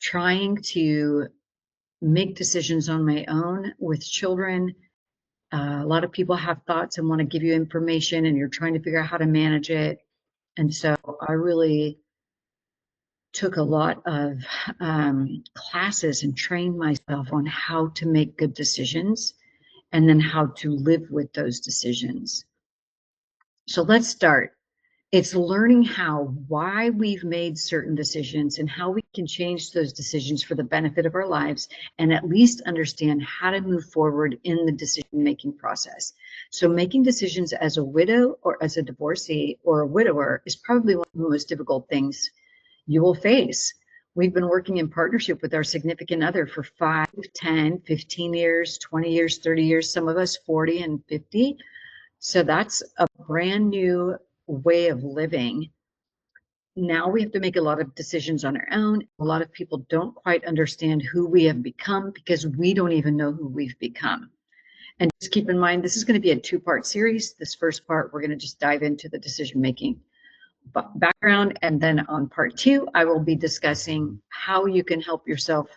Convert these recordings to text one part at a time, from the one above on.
trying to make decisions on my own with children. A lot of people have thoughts and want to give you information, and you're trying to figure out how to manage it. And so I really took a lot of classes and trained myself on how to make good decisions and then how to live with those decisions. So let's start. It's learning why we've made certain decisions and how we can change those decisions for the benefit of our lives, and at least understand how to move forward in the decision-making process. So making decisions as a widow or as a divorcee or a widower is probably one of the most difficult things you will face. We've been working in partnership with our significant other for 5, 10, 15 years, 20 years, 30 years, some of us 40 and 50. So that's a brand new way of living. Now we have to make a lot of decisions on our own. A lot of people don't quite understand who we have become because we don't even know who we've become. And just keep in mind, this is going to be a 2-part series. This first part, we're going to just dive into the decision-making background. And then on part 2, I will be discussing how you can help yourself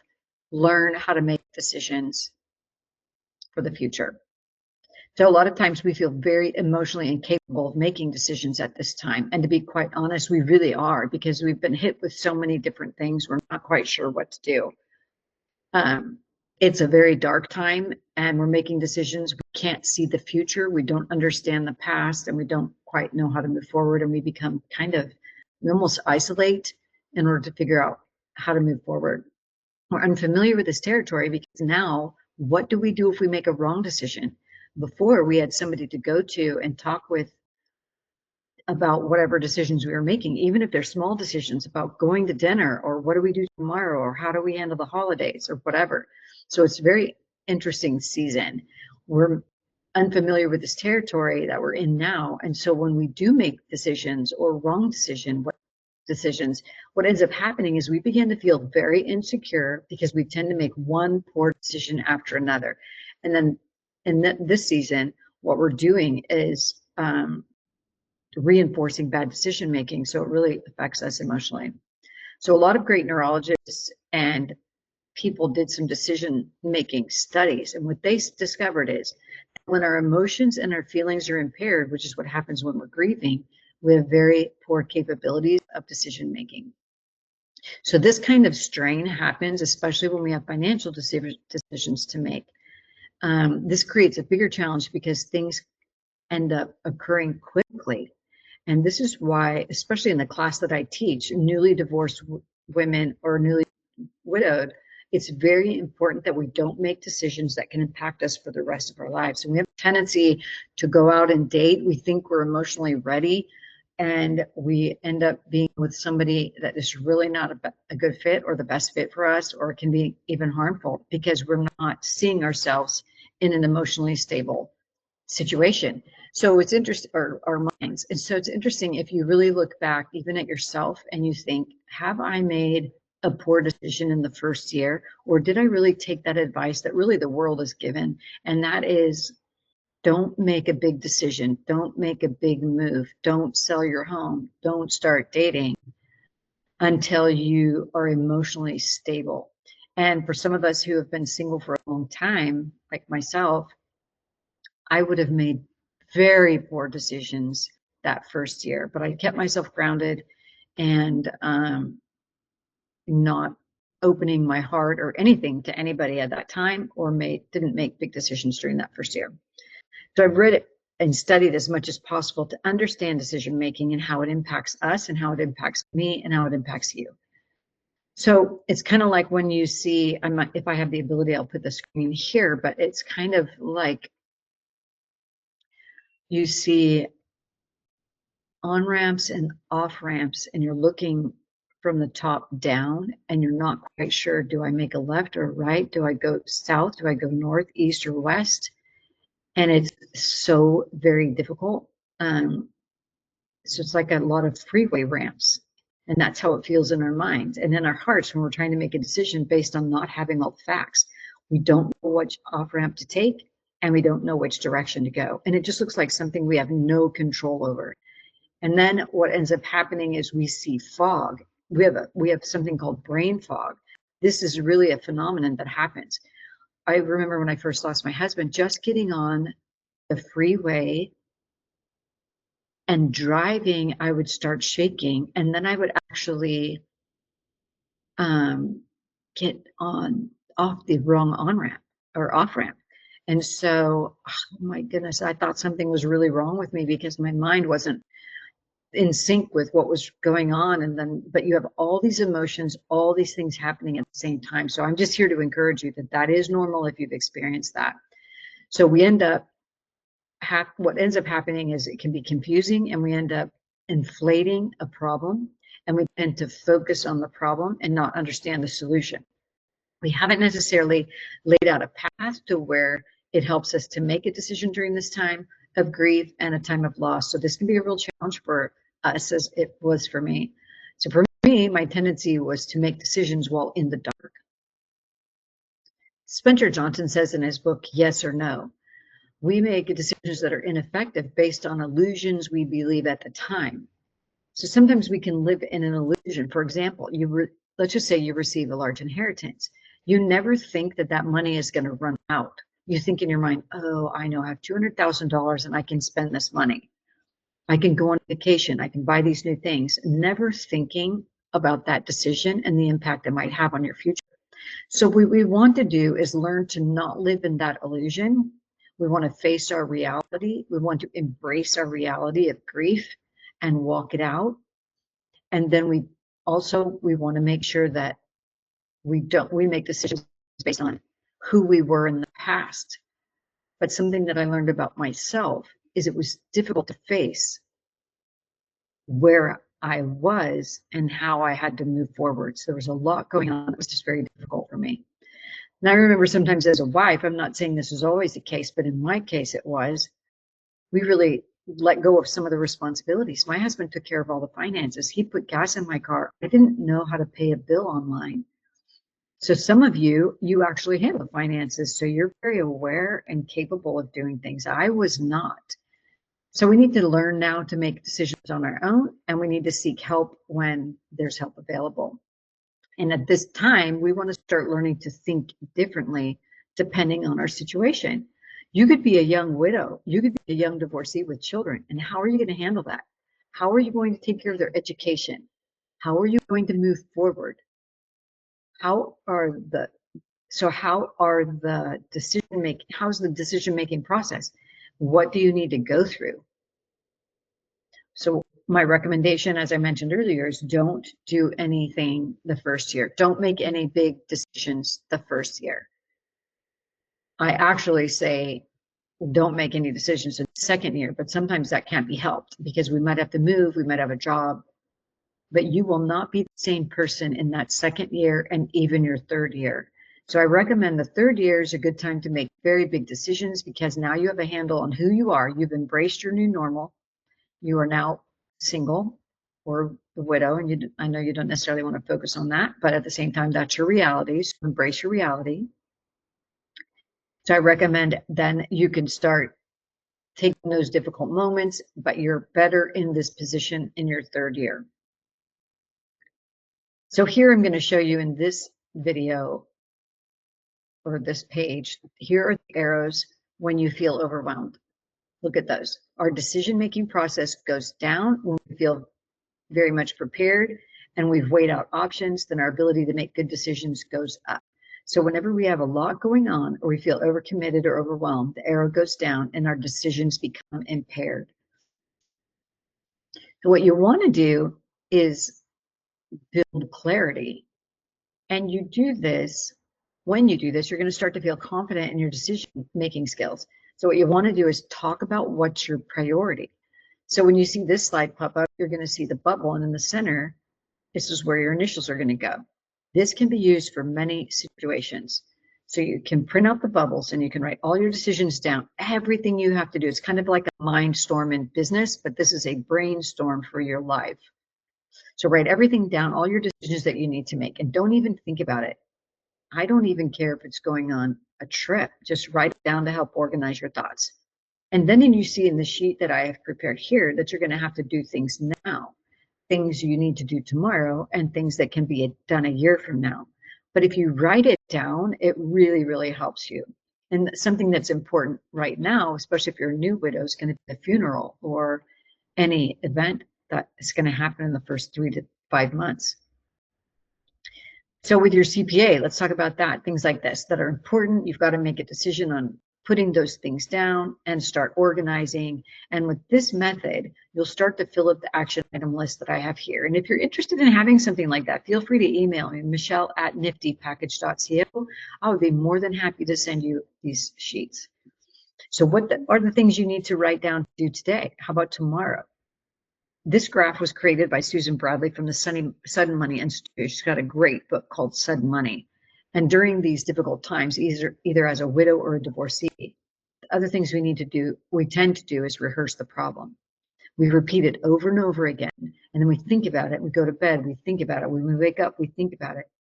learn how to make decisions for the future. So a lot of times we feel very emotionally incapable of making decisions at this time. And to be quite honest, we really are, because we've been hit with so many different things. We're not quite sure what to do. It's a very dark time and we're making decisions. We can't see the future. We don't understand the past and we don't quite know how to move forward. And we become we almost isolate in order to figure out how to move forward. We're unfamiliar with this territory because now what do we do if we make a wrong decision? Before, we had somebody to go to and talk with about whatever decisions we were making, even if they're small decisions about going to dinner or what do we do tomorrow or how do we handle the holidays or whatever. So it's a very interesting season. We're unfamiliar with this territory that we're in now. And so when we do make decisions or wrong decisions, what ends up happening is we begin to feel very insecure because we tend to make one poor decision after another. And then in this season, what we're doing is reinforcing bad decision making. So it really affects us emotionally. So a lot of great neurologists and people did some decision making studies. And what they discovered is when our emotions and our feelings are impaired, which is what happens when we're grieving, we have very poor capabilities of decision making. So this kind of strain happens, especially when we have financial decisions to make. This creates a bigger challenge because things end up occurring quickly. And this is why, especially in the class that I teach, newly divorced women or newly widowed, it's very important that we don't make decisions that can impact us for the rest of our lives. And we have a tendency to go out and date. We think we're emotionally ready, and we end up being with somebody that is really not a good fit or the best fit for us, or it can be even harmful because we're not seeing ourselves in an emotionally stable situation. So it's interesting, our minds. And so it's interesting if you really look back even at yourself and you think, have I made a poor decision in the first year? Or did I really take that advice that really the world has given? And that is, don't make a big decision. Don't make a big move. Don't sell your home. Don't start dating until you are emotionally stable. And for some of us who have been single for a long time, like myself, I would have made very poor decisions that first year, but I kept myself grounded and not opening my heart or anything to anybody at that time, or didn't make big decisions during that first year. So I've read it and studied as much as possible to understand decision making and how it impacts us and how it impacts me and how it impacts you. So it's kind of like when you see, if I have the ability, I'll put the screen here, but it's kind of like you see on-ramps and off-ramps, and you're looking from the top down, and you're not quite sure, do I make a left or right? Do I go south? Do I go north, east, or west? And it's so very difficult. So it's like a lot of freeway ramps, and that's how it feels in our minds. And in our hearts, when we're trying to make a decision based on not having all the facts, we don't know which off-ramp to take, and we don't know which direction to go. And it just looks like something we have no control over. And then what ends up happening is we see fog. We have something called brain fog, This is really a phenomenon that happens. I remember when I first lost my husband, just getting on the freeway and driving, I would start shaking, and then I would actually get off the wrong on-ramp or off-ramp. And so, oh my goodness, I thought something was really wrong with me because my mind wasn't in sync with what was going on. And then, but you have all these emotions, all these things happening at the same time. So I'm just here to encourage you that that is normal if you've experienced that. So we end up, what ends up happening is it can be confusing, and we end up inflating a problem, and we tend to focus on the problem and not understand the solution. We haven't necessarily laid out a path to where it helps us to make a decision during this time of grief and a time of loss. So this can be a real challenge for us, as it was for me. So for me, my tendency was to make decisions while in the dark. Spencer Johnson says in his book, Yes or No, we make decisions that are ineffective based on illusions we believe at the time. So sometimes we can live in an illusion. For example, let's just say you receive a large inheritance. You never think that that money is going to run out. You think in your mind, oh, I know I have $200,000 and I can spend this money. I can go on vacation. I can buy these new things. Never thinking about that decision and the impact it might have on your future. So what we want to do is learn to not live in that illusion. We want to face our reality. We want to embrace our reality of grief and walk it out. And then we want to make sure that we make decisions based on who we were in the past. But something that I learned about myself is it was difficult to face where I was and how I had to move forward. So there was a lot going on that was just very difficult for me. And I remember sometimes as a wife, I'm not saying this was always the case, but in my case it was, we really let go of some of the responsibilities. My husband took care of all the finances. He put gas in my car. I didn't know how to pay a bill online. So some of you actually handle the finances, so you're very aware and capable of doing things. I was not. So we need to learn now to make decisions on our own, and we need to seek help when there's help available. And at this time, we want to start learning to think differently depending on our situation. You could be a young widow. You could be a young divorcee with children. And how are you going to handle that? How are you going to take care of their education? How are you going to move forward? How's the decision-making process? What do you need to go through? So my recommendation, as I mentioned earlier, is don't do anything the first year. Don't make any big decisions the first year. I actually say don't make any decisions in the second year, but sometimes that can't be helped because we might have to move, we might have a job, but you will not be the same person in that second year and even your third year. So I recommend the third year is a good time to make very big decisions because now you have a handle on who you are. You've embraced your new normal. You are now single or a widow, and I know you don't necessarily want to focus on that, but at the same time, that's your reality. So embrace your reality. So I recommend then you can start taking those difficult moments, but you're better in this position in your third year. So here I'm going to show you in this video or this page, here are the arrows when you feel overwhelmed. Look at those. Our decision-making process goes down when we feel very much prepared and we've weighed out options, then our ability to make good decisions goes up. So whenever we have a lot going on or we feel overcommitted or overwhelmed, the arrow goes down and our decisions become impaired. So what you want to do is build clarity. And you do this, when you do this, you're going to start to feel confident in your decision-making skills. So what you want to do is talk about what's your priority. So when you see this slide pop up, you're going to see the bubble, and in the center, this is where your initials are going to go. This can be used for many situations. So you can print out the bubbles and you can write all your decisions down, everything you have to do. It's kind of like a mind storm in business, but this is a brainstorm for your life. So write everything down, all your decisions that you need to make, and don't even think about it. I don't even care if it's going on a trip. Just write it down to help organize your thoughts. And then you see in the sheet that I have prepared here that you're going to have to do things now, things you need to do tomorrow, and things that can be done a year from now. But if you write it down, it really, really helps you. And something that's important right now, especially if you're a new widow, is going to be a funeral or any event that is going to happen in the first 3 to 5 months. So with your CPA, let's talk about that. Things like this that are important. You've got to make a decision on putting those things down and start organizing. And with this method, you'll start to fill up the action item list that I have here. And if you're interested in having something like that, feel free to email me, michelle@niftypackage.co. I would be more than happy to send you these sheets. So what are the things you need to write down to do today? How about tomorrow? This graph was created by Susan Bradley from the Sudden Money Institute. She's got a great book called Sudden Money. And during these difficult times, either as a widow or a divorcee, the other things we tend to do is rehearse the problem. We repeat it over and over again, and then we think about it. We go to bed, we think about it. When we wake up, we think about it.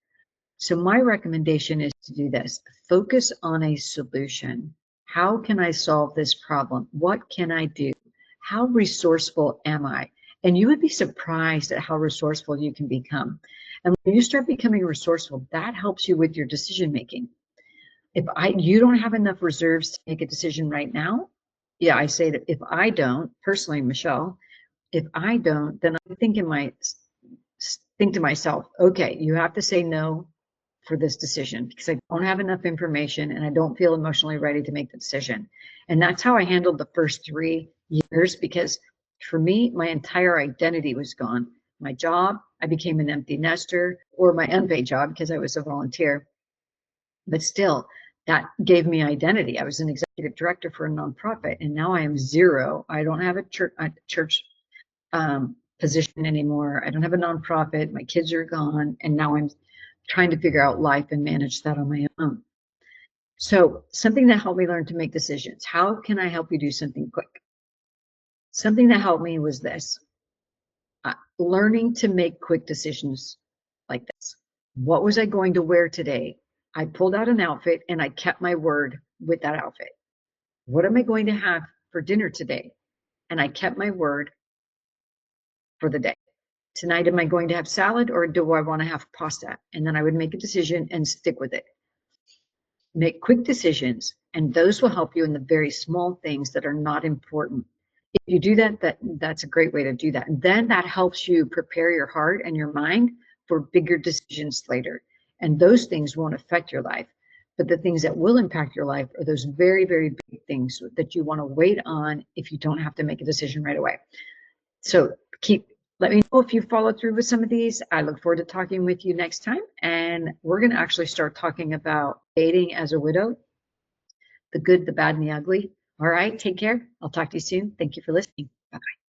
So my recommendation is to do this. Focus on a solution. How can I solve this problem? What can I do? How resourceful am I? And you would be surprised at how resourceful you can become. And when you start becoming resourceful, that helps you with your decision making. If you don't have enough reserves to make a decision right now, yeah, I say that if I don't, personally, Michelle, if I don't, then I think to myself, okay, you have to say no for this decision because I don't have enough information and I don't feel emotionally ready to make the decision. And that's how I handled the first 3 years, because for me, my entire identity was gone. My job, I became an empty nester, or my unpaid job because I was a volunteer. But still, that gave me identity. I was an executive director for a nonprofit, and now I am zero. I don't have a church position anymore. I don't have a nonprofit. My kids are gone, and now I'm trying to figure out life and manage that on my own. So something that helped me learn to make decisions. How can I help you do something quick? Something that helped me was this. Learning to make quick decisions like this. What was I going to wear today? I pulled out an outfit and I kept my word with that outfit. What am I going to have for dinner today? And I kept my word for the day. Tonight, am I going to have salad or do I want to have pasta? And then I would make a decision and stick with it. Make quick decisions, and those will help you in the very small things that are not important. If you do that, that's a great way to do that. And then that helps you prepare your heart and your mind for bigger decisions later. And those things won't affect your life. But the things that will impact your life are those very, very big things that you want to wait on if you don't have to make a decision right away. So let me know if you follow through with some of these. I look forward to talking with you next time. And we're going to actually start talking about dating as a widow, the good, the bad, and the ugly. All right, take care. I'll talk to you soon. Thank you for listening. Bye-bye.